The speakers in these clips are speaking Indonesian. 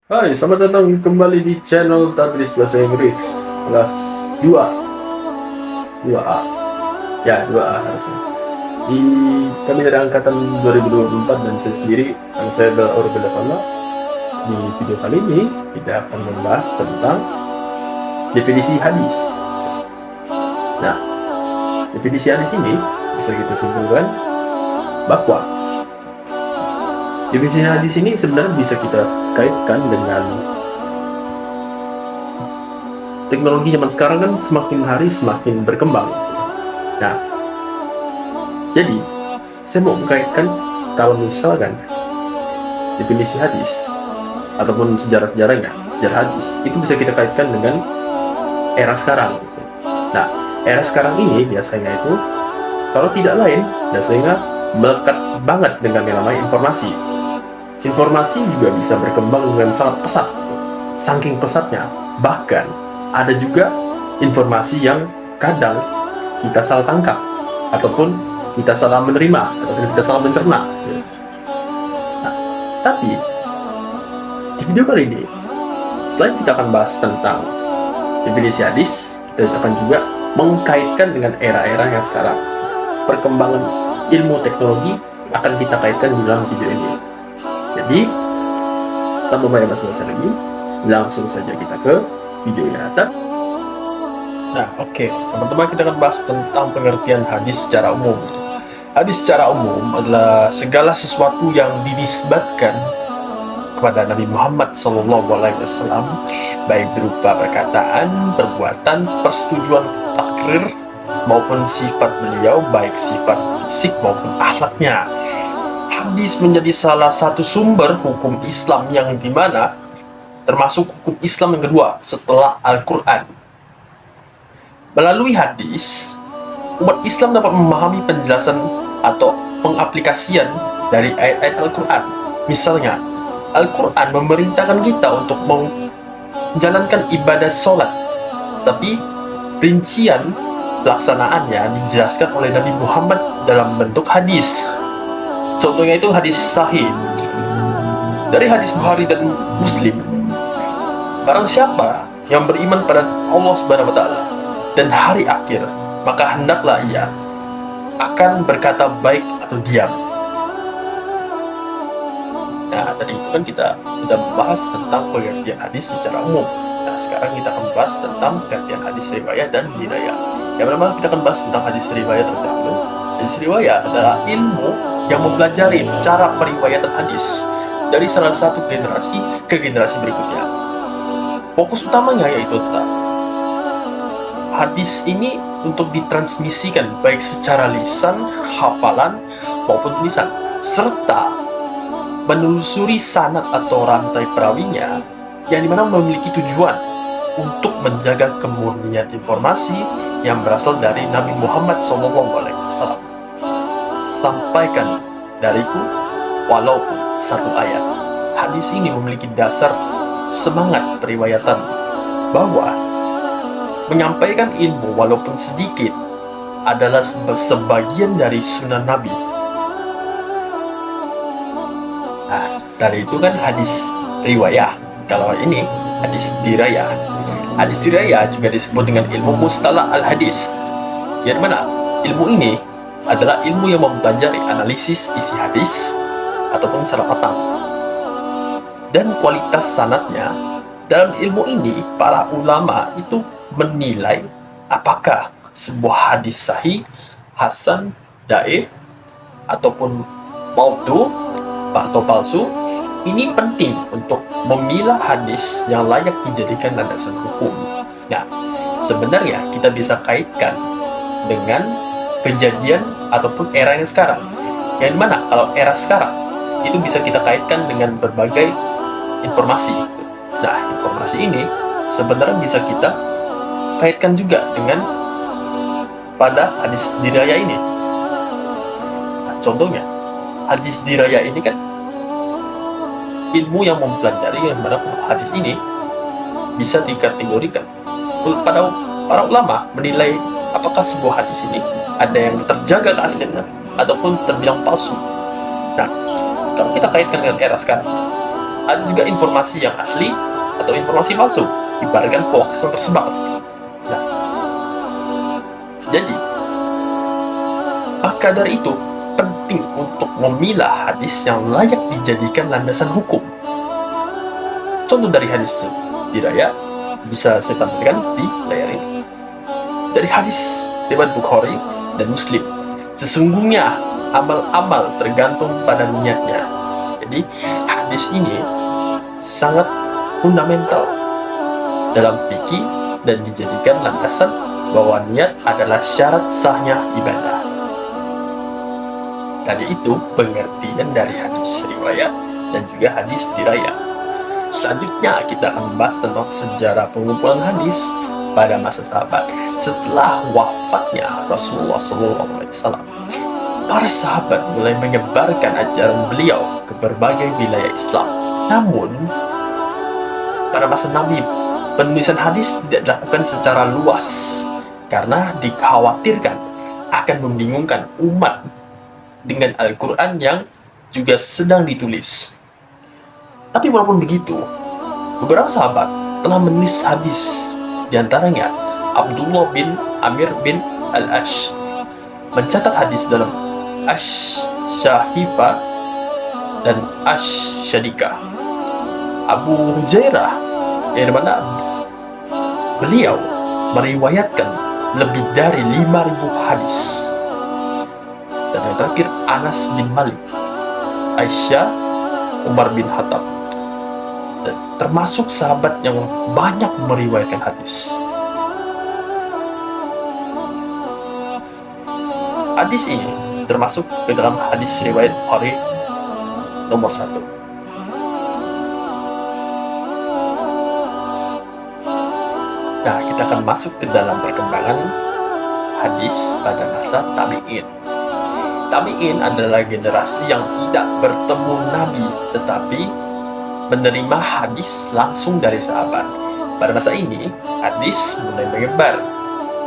Hai, selamat datang kembali di channel Tadris Bahasa Inggris kelas 2 2A. Ya, 2A harusnya. Di kami dari angkatan 2024 dan saya sendiri, nama saya adalah Aurel Fala. Di video kali ini kita akan membahas tentang definisi hadis. Nah, definisi hadis ini bisa kita simpulkan bahwa definisi hadis ini sebenarnya bisa kita kaitkan dengan teknologi zaman sekarang kan semakin hari semakin berkembang. Nah, jadi saya mau mengkaitkan kalau misalkan definisi hadis ataupun sejarah-sejarahnya, sejarah hadis itu bisa kita kaitkan dengan era sekarang. Nah, era sekarang ini biasanya itu kalau tidak lain biasanya melekat banget dengan yang namanya informasi. Informasi juga bisa berkembang dengan sangat pesat, saking pesatnya. Bahkan ada juga informasi yang kadang kita salah tangkap ataupun kita salah menerima ataupun kita salah mencerna. Nah, tapi di video kali ini, selain kita akan bahas tentang definisi hadis, kita akan juga mengkaitkan dengan era-era yang sekarang. Perkembangan ilmu teknologi akan kita kaitkan di dalam video ini. Jadi, tanpa banyak basa-basi lagi, langsung saja kita ke videonya. Nah, oke. Teman-teman, kita akan bahas tentang pengertian hadis secara umum. Hadis secara umum adalah segala sesuatu yang dinisbatkan kepada Nabi Muhammad SAW, baik berupa perkataan, perbuatan, persetujuan takrir, maupun sifat beliau, baik sifat fisik maupun akhlaknya. Hadis menjadi salah satu sumber hukum Islam yang dimana termasuk hukum Islam yang kedua setelah Al-Quran. Melalui hadis, umat Islam dapat memahami penjelasan atau pengaplikasian dari ayat-ayat Al-Quran. Misalnya, Al-Quran memerintahkan kita untuk menjalankan ibadah sholat, tapi rincian pelaksanaannya dijelaskan oleh Nabi Muhammad dalam bentuk hadis. Contohnya itu hadis sahih dari hadis Bukhari dan Muslim. Barang siapa yang beriman pada Allah Subhanahu wa taala dan hari akhir, maka hendaklah ia akan berkata baik atau diam. Nah, tadi itu kan kita sudah membahas tentang pengertian hadis secara umum. Nah, sekarang kita akan bahas tentang pengertian hadis riwayat dan dirayah. Yang pertama kita akan bahas tentang hadis riwayat terlebih dahulu. Hadis riwayat adalah ilmu yang mempelajari cara periwayatan hadis dari salah satu generasi ke generasi berikutnya. Fokus utamanya yaitu tentang hadis ini untuk ditransmisikan baik secara lisan, hafalan, maupun tulisan, serta menelusuri sanad atau rantai perawinya yang dimana memiliki tujuan untuk menjaga kemurnian informasi yang berasal dari Nabi Muhammad SAW. Sampaikan dariku walaupun satu ayat. Hadis ini memiliki dasar semangat periwayatan bahwa menyampaikan ilmu walaupun sedikit adalah sebagian dari sunnah Nabi. Nah, dari itu kan hadis riwayah. Kalau ini hadis dirayah. Hadis dirayah juga disebut dengan ilmu mustalah al-hadis. Yang mana ilmu ini adalah ilmu yang mempelajari analisis isi hadis ataupun secara patang dan kualitas sanadnya. Dalam ilmu ini, para ulama itu menilai apakah sebuah hadis sahih, hasan, dhaif, ataupun maudhu atau palsu. Ini penting untuk memilah hadis yang layak dijadikan landasan hukum. Nah, sebenarnya kita bisa kaitkan dengan kejadian ataupun era yang sekarang. Yang mana kalau era sekarang itu bisa kita kaitkan dengan berbagai informasi. Nah, informasi ini sebenarnya bisa kita kaitkan juga dengan pada hadis diraya ini. Nah, contohnya, hadis diraya ini kan ilmu yang mempelajari yang mana hadis ini bisa dikategorikan. Pada para ulama menilai apakah sebuah hadis ini ada yang terjaga keasliannya ataupun terbilang palsu. Nah, kalau kita kaitkan dengan era sekarang, Ada juga informasi yang asli atau informasi palsu, ibaratkan hoax yang tersebar. Nah, jadi maka dari itu penting untuk memilah hadis yang layak dijadikan landasan hukum. Contoh dari hadis diraya bisa saya tampilkan di layar ini. Dari hadis riwayat Bukhari dan Muslim, sesungguhnya amal-amal tergantung pada niatnya. Jadi hadis ini sangat fundamental dalam fikih dan dijadikan landasan bahwa niat adalah syarat sahnya ibadah. Tadi itu pengertian dari hadis riwayat dan juga hadis diraya. Selanjutnya kita akan membahas tentang sejarah pengumpulan hadis pada masa sahabat. Setelah wafatnya Rasulullah SAW, para sahabat mulai menyebarkan ajaran beliau ke berbagai wilayah Islam. Namun, pada masa Nabi, penulisan hadis tidak dilakukan secara luas karena dikhawatirkan akan membingungkan umat dengan Al-Quran yang juga sedang ditulis. Tapi walaupun begitu, beberapa sahabat telah menulis hadis, diantaranya Abdullah bin Amir bin Al-Ash mencatat hadis dalam Ash-Shahifa dan Ash-Shadika. Abu Hujairah, yang mana beliau meriwayatkan lebih dari 5.000 hadis. Dan yang terakhir Anas bin Malik, Aisyah, Umar bin Khattab, dan termasuk sahabat yang banyak meriwayatkan hadis. Hadis ini termasuk ke dalam hadis riwayat Bukhari nomor 1. Nah, kita akan masuk ke dalam perkembangan hadis pada masa tabi'in. Tabi'in adalah generasi yang tidak bertemu Nabi, tetapi menerima hadis langsung dari sahabat. Pada masa ini, hadis mulai menyebar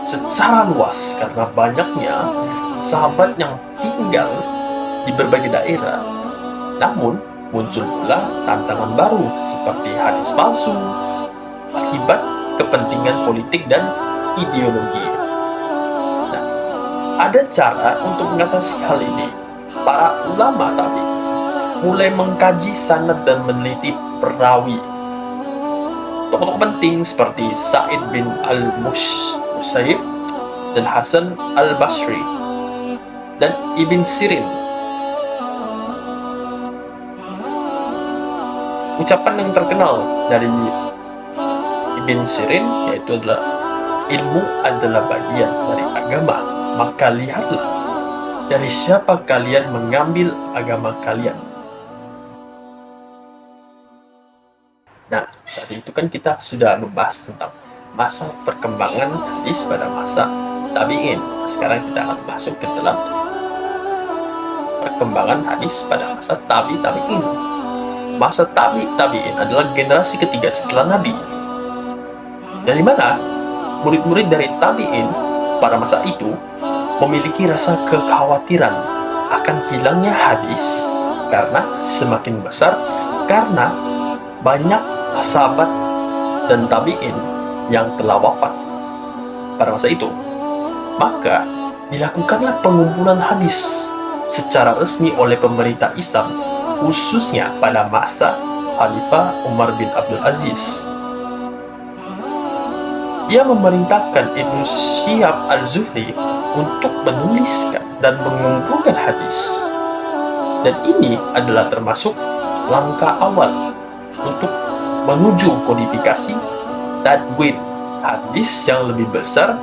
secara luas karena banyaknya sahabat yang tinggal di berbagai daerah. Namun, muncul pula tantangan baru seperti hadis palsu akibat kepentingan politik dan ideologi. Nah, ada cara untuk mengatasi hal ini. Para ulama tadi mulai mengkaji sanad dan meneliti perawi. Tokoh-tokoh penting seperti Sa'id bin al-Musayyib dan Hasan al-Basri dan Ibn Sirin. Ucapan yang terkenal dari Ibn Sirin yaitu adalah ilmu adalah bagian dari agama, maka lihatlah dari siapa kalian mengambil agama kalian. Nah, tadi itu kan kita sudah membahas tentang masa perkembangan hadis pada masa tabi'in. Sekarang kita akan masuk ke dalam perkembangan hadis pada masa tabi'in. Masa tabi'in adalah generasi ketiga setelah Nabi, dari mana murid-murid dari tabi'in pada masa itu memiliki rasa kekhawatiran akan hilangnya hadis karena semakin besar, karena banyak sahabat dan tabi'in yang telah wafat pada masa itu. Maka dilakukanlah pengumpulan hadis secara resmi oleh pemerintah Islam, khususnya pada masa Khalifah Umar bin Abdul Aziz. Ia memerintahkan Ibnu Syihab al-Zuhri untuk menuliskan dan mengumpulkan hadis. Dan ini adalah termasuk langkah awal untuk menuju kodifikasi tadwin hadis yang lebih besar,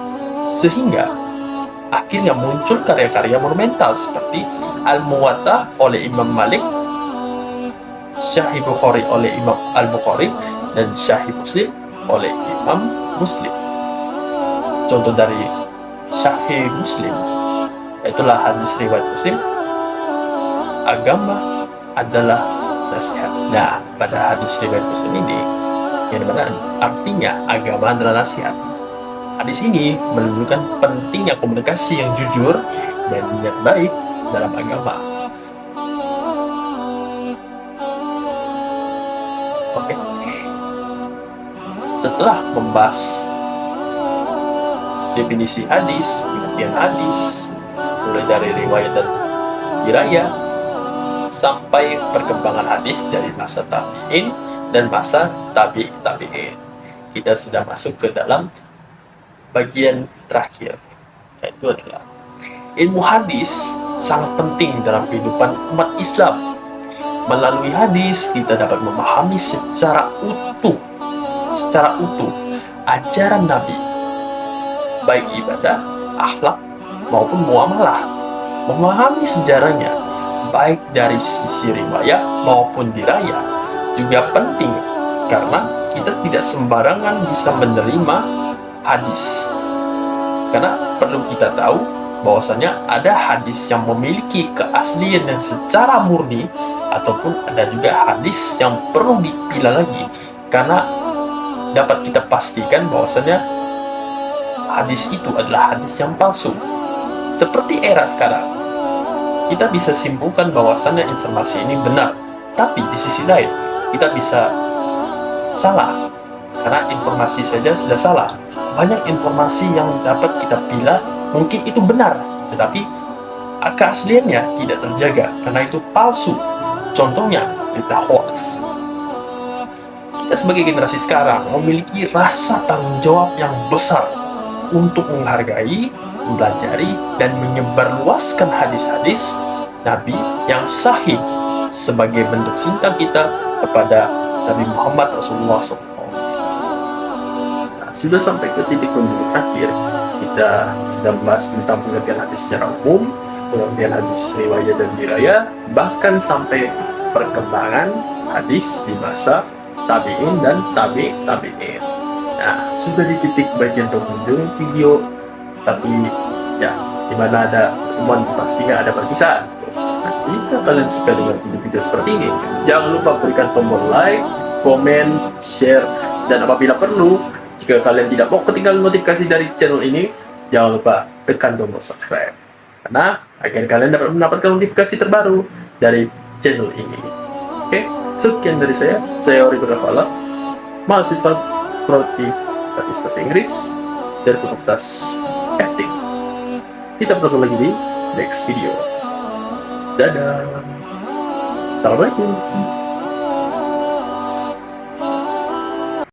sehingga akhirnya muncul karya-karya monumental seperti Al-Muwatta oleh Imam Malik, Sahih Bukhari oleh Imam Al-Bukhari, dan Sahih Muslim oleh Imam Muslim. Contoh dari Sahih Muslim itulah hadis riwayat Muslim, agama adalah nasihat. Nah, pada hadis riwayat Muslim ini, yang dimana artinya agama adalah nasihat. Hadis ini menunjukkan pentingnya komunikasi yang jujur dan niat baik dalam agama. Oke. Setelah membahas definisi hadis, pengertian hadis, mulai dari riwayat dan diraya, sampai perkembangan hadis dari masa tabi'in dan masa tabi'in. Kita sudah masuk ke dalam bagian terakhir, yaitu adalah ilmu hadis sangat penting dalam kehidupan umat Islam. Melalui hadis, kita dapat memahami secara utuh ajaran Nabi, baik ibadah, akhlak, maupun muamalah. Memahami sejarahnya, baik dari sisi riwayat maupun diraya, juga penting karena kita tidak sembarangan bisa menerima hadis. Karena perlu kita tahu bahwasanya ada hadis yang memiliki keaslian dan secara murni, ataupun ada juga hadis yang perlu dipilah lagi, karena dapat kita pastikan bahwasanya hadis itu adalah hadis yang palsu. Seperti era sekarang, kita bisa simpulkan bahwasannya informasi ini benar, tapi di sisi lain kita bisa salah, karena informasi saja sudah salah. Banyak informasi yang dapat kita pilih mungkin itu benar, tetapi keasliannya tidak terjaga karena itu palsu. Contohnya berita hoax. Kita sebagai generasi sekarang memiliki rasa tanggung jawab yang besar untuk menghargai, mempelajari, dan menyebarluaskan hadis-hadis Nabi yang sahih sebagai bentuk cinta kita kepada Nabi Muhammad Rasulullah SAW. Nah, sudah sampai ke titik pembunuh terakhir. Kita sudah membahas tentang pengertian hadis secara umum, pengertian hadis riwayat dan diraya, bahkan sampai perkembangan hadis di masa tabi'in dan tabi'in. Nah, sudah di titik bagian penghujung video, tapi ya, dimana ada pertemuan pastinya ada perpisahan. Nah, jika kalian suka dengan video-video seperti ini, jangan lupa berikan tombol like, komen, share, dan apabila perlu, jika kalian tidak mau ketinggalan notifikasi dari channel ini, jangan lupa tekan tombol subscribe, karena agar kalian dapat mendapatkan notifikasi terbaru dari channel ini. Oke, sekian dari saya Ori Berkafala, mahasiswa prodi bahasa Inggris dari Fakultas FT. Kita bertemu lagi di next video. Dadah. Assalamualaikum.